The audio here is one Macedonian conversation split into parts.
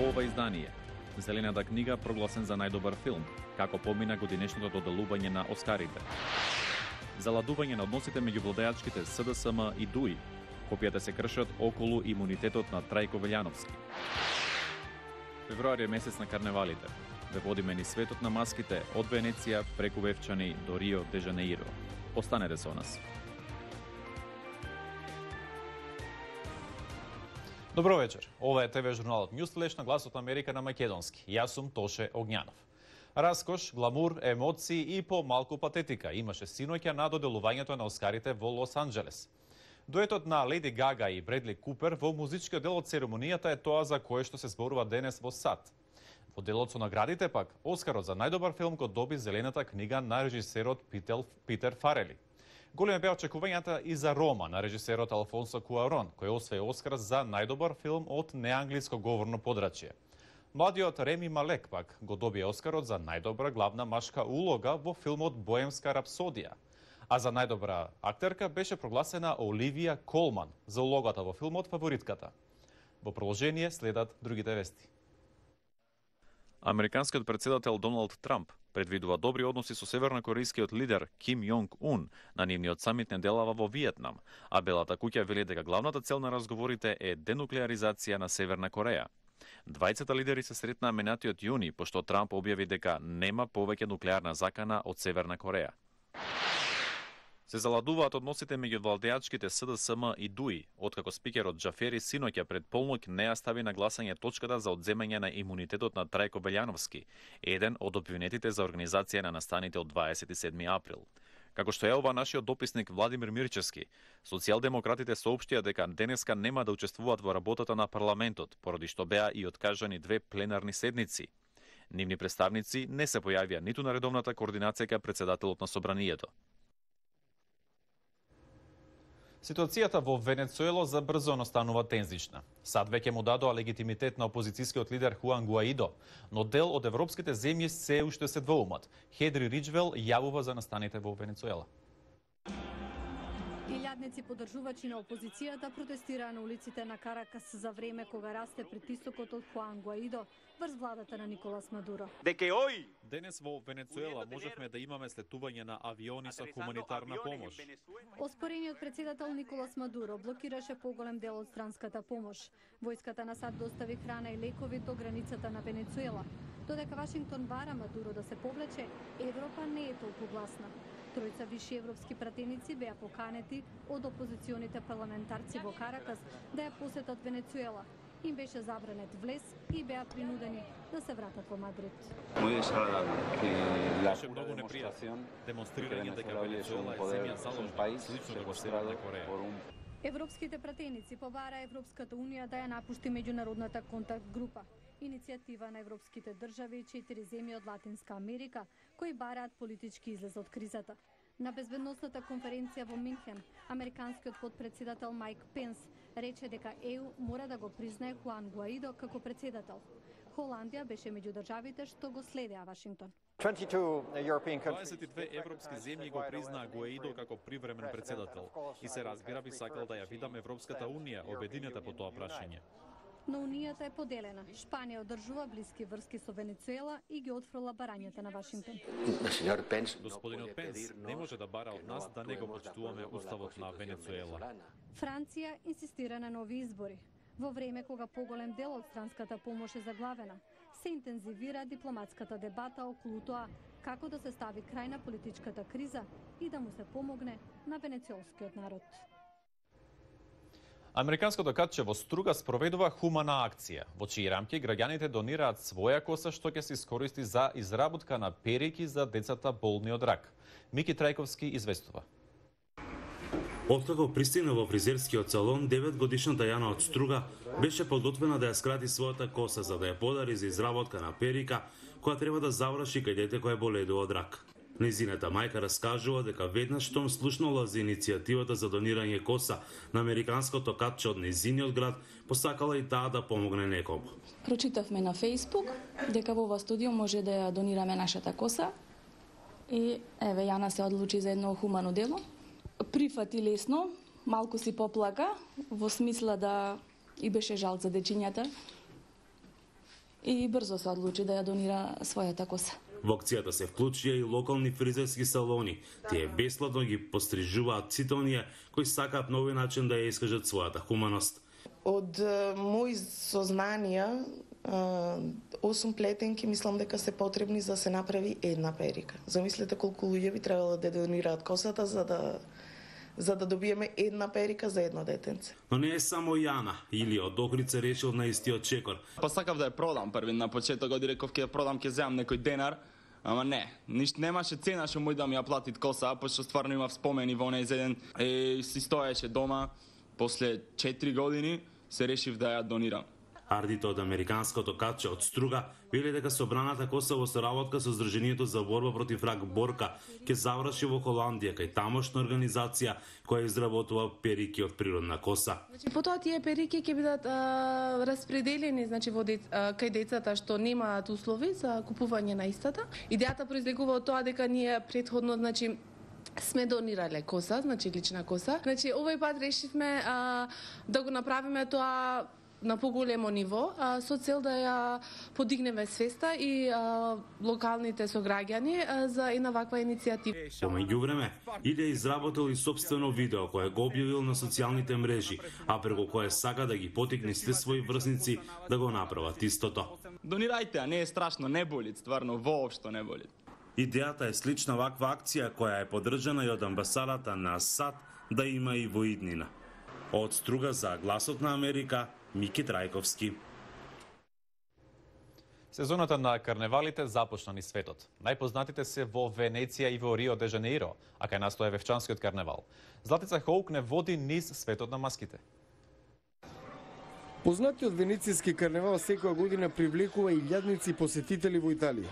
Во ова издание, Зелената книга прогласен за најдобар филм, како помина годинешното доделување на Оскарите. Заладување на односите меѓу владеачките СДСМ и ДУИ, копијата се кршат околу имунитетот на Трајко Велјановски. Февруари е месец на карневалите. Ве водиме ни светот на маските од Венеција преку Вевчани до Рио де Жанеиро. Останете со нас. Добро вечер. Ова е ТВ журналот Ньюсфлеш на Гласот Америка на македонски. Јас сум Тоше Огњанов. Раскош, гламур, емоции и помалку патетика имаше синоќа на доделувањето на Оскарите во Лос Анџелес. Дуетот на Леди Гага и Бредли Купер во музичкиот дел од церемонијата е тоа за кое што се зборува денес во САД. Во делот со наградите пак, Оскарот за најдобар филм го доби Зелената книга на режисерот Питер Фарели. Големи беа очекувањата и за Рома на режисерот Алфонсо Куарон, кој освои Оскар за најдобар филм од неанглиско говорно подрачје. Младиот Реми Малек пак го добие Оскарот за најдобра главна машка улога во филмот Боемска рапсодија. А за најдобра актерка беше прогласена Оливија Колман за улогата во филмот Фаворитката. Во продолжение следат другите вести. Американскиот претседател Доналд Трамп предвидува добри односи со севернокорејскиот лидер Ким Јонг Ун на нивниот самит неделава во Виетнам, а Белата куќа вели дека главната цел на разговорите е денуклеаризација на Северна Кореја. Двајцата лидери се сретнаа минатиот јуни, пошто Трамп објави дека нема повеќе нуклеарна закана од Северна Кореја. Се заладуваат односите меѓу владеачките СДСМ и ДУИ, откако спикерот Џафери синоќа пред полнок не ја стави на гласање точката за одземање на имунитетот на Трајко Велјановски, еден од обвинетите за организација на настаните од 27 април. Како што јавува нашиот дописник Владимир Мирчевски, социјалдемократите соопштија дека денеска нема да учествуваат во работата на парламентот, поради што беа и откажани 2 пленарни седници. Нивни представници не се појавија ниту на редовната координација кај претседателот на собранието. Ситуацијата во Венецуела забрзано станува тензична. САД веќе му дадоа легитимитет на опозицијскиот лидер Хуан Гуаидо, но дел од европските земји се уште се двоумат. Хедри Риджвел јавува за настаните во Венецуела. Илјадници поддржувачи на опозицијата протестираа на улиците на Каракас за време кога расте притисокот од Хуан Гуаидо врз владата на Николас Мадуро. Денес во Венецуела можевме да имаме слетување на авиони со хуманитарна помош. Оспорениот претседател Николас Мадуро блокираше поголем дел од странската помош. Војската на САД достави храна и лекови до границата на Венецуела. Додека Вашингтон бара Мадуро да се повлече, Европа не е толку гласна. Тројца виши европски пратеници беа поканети од опозиционите парламентарци во Каракас да ја посетат Венецуела. Им беше забранет влез и беа принудени да се вратат во Мадрид. Беше многу непријатно. Демонстрирање дека Венецуела е земја заложник, слично како Северна Кореја. Европските пратеници побара Европската унија да ја напушти меѓународната контакт група. Иницијатива на европските држави и 4 земји од Латинска Америка кои бараат политички излез од кризата. На безбедносната конференција во Минхен, американскиот подпредседател Майк Пенс рече дека ЕУ мора да го признае Хуан Гуаидо како председател. Холандија беше меѓу државите што го следеа Вашингтон. 22 европски земји го признаа Гуаидо како привремен председател и се разбира би сакал да ја видам Европската унија обединета по тоа прашање. Но унијата е поделена. Шпанија одржува блиски врски со Венецуела и ги отфрла барањата на Вашингтон. Господинот Пенс не може да бара од нас да не го почитуваме уставот на Венецуела. Франција инсистира на нови избори. Во време кога поголем дел од странската помош е заглавена, се интензивира дипломатската дебата околу тоа како да се стави крај на политичката криза и да му се помогне на венецуелскиот народ. Американското катче во Струга спроведува хумана акција, во чии рамки граѓаните донираат своја коса што ќе се искористи за изработка на перики за децата болни од рак. Мики Трајковски известува. Откако пристигна во фризерскиот салон, 9-годишната Јана од Струга беше подготвена да ја скрати својата коса за да ја подари за изработка на перика која треба да заврши кај дете кое боледува од рак. Незината мајка раскажува дека веднаш штом слушнала за иницијативата за донирање коса на американското катче од незиниот град, посакала и таа да помогне некому. Прочитавме на Фејсбук дека во ова студио може да ја донираме нашата коса и еве Јана се одлучи за едно хумано дело. Прифати лесно, малку си поплака, во смисла да и беше жал за дечињата. и брзо се одлучи да ја донира својата коса. Во акцијата се вклучија и локални фризерски салони. Тие бесплатно ги пострижуваат сите оние кои сакаат на овој начин да ја искажат својата хуманост. Од мои сознанија, 8 плетенки мислам дека се потребни за да се направи една перика. Замислете колку луѓе би требало да донираат косата за да добиеме една перика за едно детенце. Но не е само Јана, или од Охрица решил на истиот чекор. Па сакав да ја продам први на почетокот, реков ќе ја продам, ќе земам некој денар, ама не, немаше цена што мој да ми ја платит коса, пошто стварно имав спомени во неј еден си стоеше дома, после 4 години се решив да ја донирам. Ардите од американското катче од Струга вели дека собраната коса во соработка со Здруженијето за борба против рак Борка ќе заврши во Холандија кај тамошна организација која изработува перики од природна коса. Потоа тие перики ќе бидат распределени кај децата што немаат услови за купување на истата. Идејата произлегува од тоа дека ние претходно сме донирале коса, лична коса. Овој пат решивме да го направиме тоа на поголемо ниво, со цел да ја подигнеме свеста и локалните сограѓани за една ваква иницијатива. По меѓувреме, Илија изработил и собствено видео кое го објавил на социјалните мрежи, а преку кое сака да ги потикне сите своји врсници да го направат истото. Донирајте, не е страшно, не боли, стварно, воопшто не боли. Идејата е слична ваква акција која е поддржана и од амбасадата на САД да има и во иднина. Од Струга за Гласот на Америка, Мики Трајковски. Сезоната на карневалите започна низ светот. Најпознатите се во Венеција и во Рио де Жанеиро, а кај нас тоа е Вевчанскиот карневал. Златица Хоук не води низ светот на маските. Познатиот венецијски карневал секоја година привлекува илјадници посетители во Италија.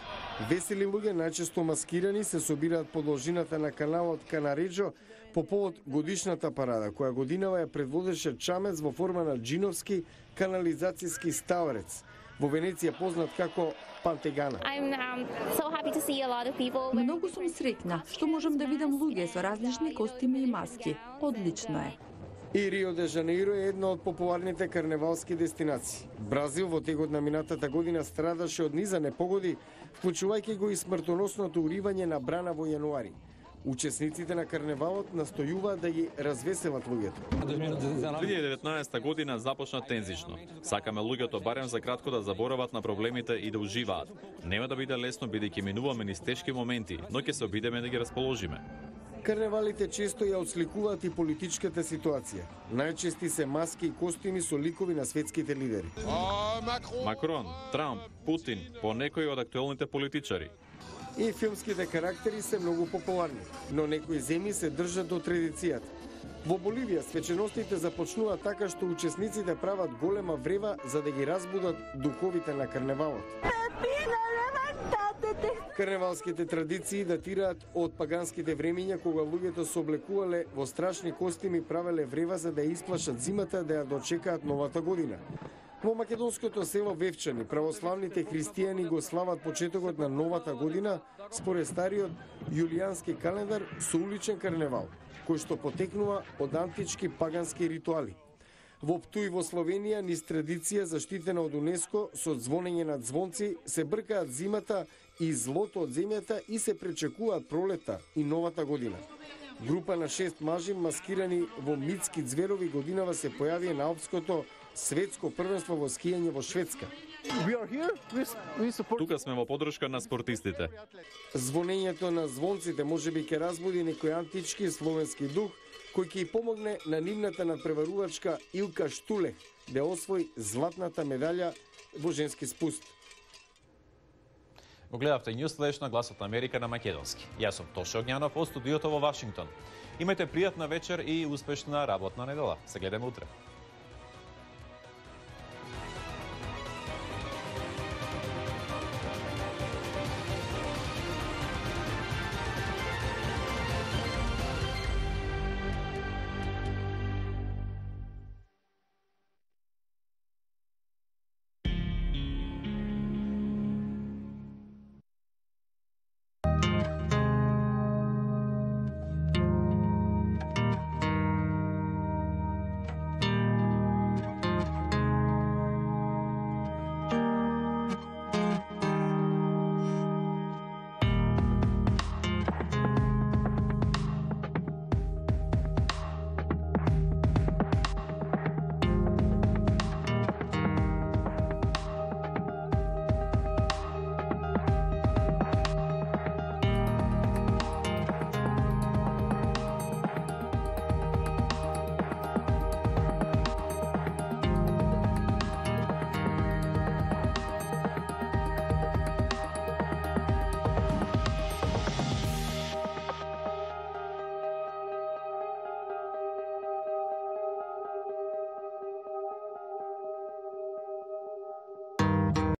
Весели луѓе, најчесто маскирани, се собираат по должината на каналот Канареџо по повод годишната парада, која годинава ја предводеше чамец во форма на джиновски канализацијски ставарец, во Венеција познат како Пантегана. Многу сум среќна што можам да видам луѓе со различни костими и маски. Одлично е. И Рио де Жанеиро е една од популарните карневалски дестинации. Бразил во текот на минатата година страдаше од низа непогоди, вклучувајќи го и смртоносното уривање на брана во јануари. Учесниците на карневалот настојуваат да ги развеселат луѓето. 2019 година започна тензично. Сакаме луѓето барем за кратко да заборават на проблемите и да уживаат. Нема да биде лесно бидејќи минуваме низ тешки моменти, но ќе се обидеме да ги расположиме. Карневалите често ја отсликуваат и политичката ситуација. Најчести се маски и костими со ликови на светските лидери. Макрон, Трамп, Путин, по некои од актуелните политичари. И филмските карактери се многу популарни, но некои земји се држат до традицијата. Во Боливија свеченостите започнуваат така што учесниците прават голема врева за да ги разбудат духовите на карневалот. Карневалските традиции датираат од паганските времиња кога луѓето се облекувале во страшни костими, правеле врева за да ја исплашат зимата да ја дочекаат новата година. Во македонското село Вевчани православните христијани го слават почетокот на новата година според стариот јулијански календар со уличен карневал, кој што потекнува од антички пагански ритуали. Во Птуј во Словенија низ традиција заштитена од УНЕСКО со звонење на звонци се бркаат зимата и злото од земјата и се пречекуваат пролета и новата година. Група на 6 мажи маскирани во митски ѕверови годинава се појави на алпското светско првенство во скијање во Шведска. Тука сме во поддршка на спортистите. Звонењето на звонците можеби ќе разбуди некој антички словенски дух кој ќе ја помогне на нивната надпреварувачка Илка Штулех да освои златната медаља во женски спуст. Го гледавте Ньюс на Гласот на Америка на македонски. Јас сум Тоше Огњанов од студиото во Вашингтон. Имајте пријатна вечер и успешна работна недела. Се гледаме утре.